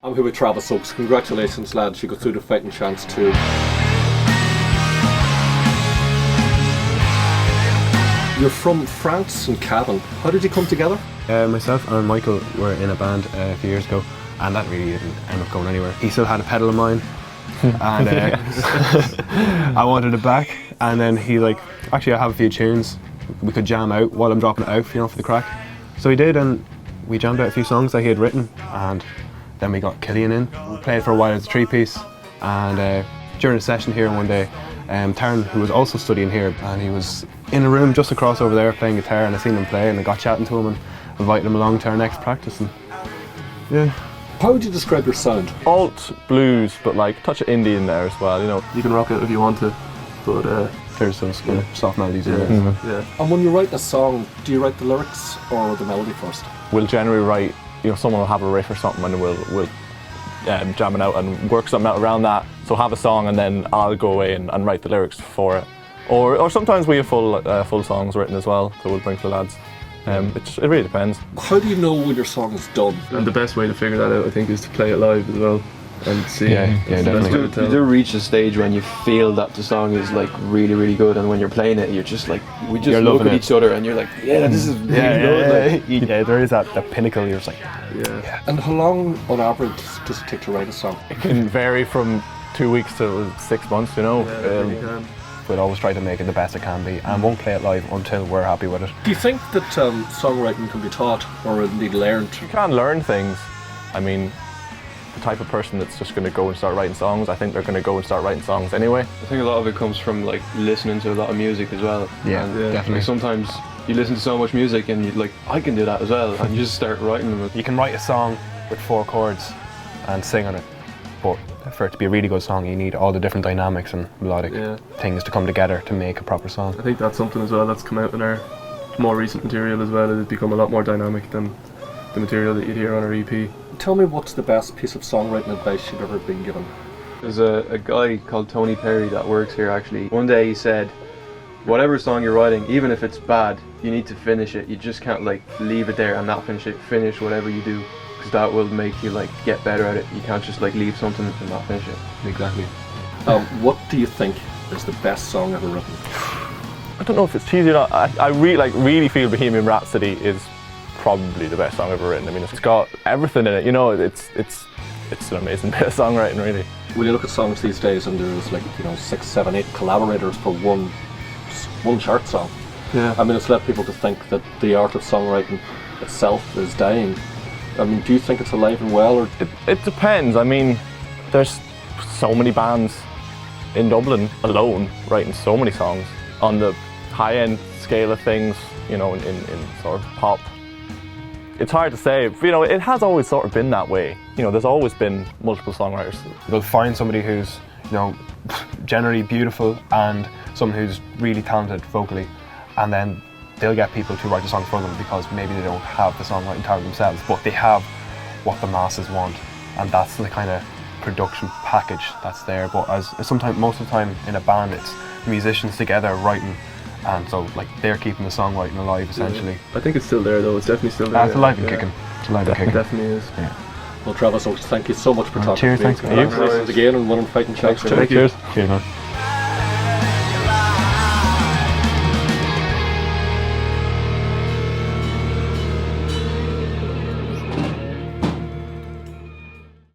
I'm here with Travis Oakes. Congratulations, lads. You got through the fighting chance too. You're from France and Cavan. How did you come together? Myself and Michael were in a band a few years ago, and that really didn't end up going anywhere. He still had a pedal of mine, and I wanted it back. And then he actually I have a few tunes we could jam out while I'm dropping it out, for the crack. So he did, and we jammed out a few songs that he had written, and then we got Killian in. We played for a while as a three-piece, and during a session here one day, Taryn, who was also studying here, and he was in a room just across over there playing guitar, and I seen him play, and I got chatting to him and invited him along to our next practice. And yeah. How would you describe your sound? Alt blues, but touch of indie in there as well. You can rock it if you want to, but there's some soft melodies in there. Yeah. And when you write a song, do you write the lyrics or the melody first? We'll generally write, someone will have a riff or something, and we'll jam it out and work something out around that. So have a song, and then I'll go away and write the lyrics for it. Or sometimes we have full songs written as well, so we'll bring to the lads. It really depends. How do you know when your song is done? And the best way to figure that out, I think, is to play it live as well and see. Yeah, definitely. You do reach a stage when you feel that the song is really, really good, and when you're playing it, you're just we just look at each other, and you're like, yeah, this is really good. Yeah, there is that pinnacle. You're just like, yeah. And how long, on average, does it take to write a song? It can vary from 2 weeks to 6 months. Yeah, it really can. We'll always try to make it the best it can be, and won't play it live until we're happy with it. Do you think that songwriting can be taught or indeed learned? You can learn things. I mean, the type of person that's just going to go and start writing songs, I think they're going to go and start writing songs anyway. I think a lot of it comes from listening to a lot of music as well. Yeah, definitely. Sometimes you listen to so much music and you're I can do that as well, and you just start writing them. You can write a song with 4 chords and sing on it, but for it to be a really good song, you need all the different dynamics and melodic things to come together to make a proper song. I think that's something as well that's come out in our more recent material as well. It's become a lot more dynamic than the material that you'd hear on our EP. Tell me, what's the best piece of songwriting advice you've ever been given? There's a guy called Tony Perry that works here actually. One day he said, whatever song you're writing, even if it's bad, you need to finish it. You just can't leave it there and not finish it. Finish whatever you do, because that will make you get better at it. You can't just leave something and not finish it. Exactly. What do you think is the best song ever written? I don't know if it's cheesy or not. I really feel Bohemian Rhapsody is probably the best song ever written. I mean, it's got everything in it. It's an amazing bit of songwriting, really. When you look at songs these days, and there's 6, 7, 8 collaborators for one chart song. Yeah. I mean, it's led people to think that the art of songwriting itself is dying. I mean, do you think it's alive and well, or? It depends. I mean, there's so many bands in Dublin alone writing so many songs on the high-end scale of things, in sort of pop. It's hard to say. It has always sort of been that way. There's always been multiple songwriters. You'll find somebody who's, generally beautiful and someone who's really talented vocally, and then they'll get people to write the song for them because maybe they don't have the songwriting talent themselves, but they have what the masses want, and that's the kind of production package that's there. But most of the time in a band, it's musicians together writing, and so they're keeping the songwriting alive essentially. I think it's still there though. It's definitely still there. It's alive and kicking. It's alive and kicking. It definitely is. Yeah. Well, Travis Oakes, thank you so much for talking Cheers, to me. thanks. Congratulations again on winning fighting chance. Thank you. Cheers, man.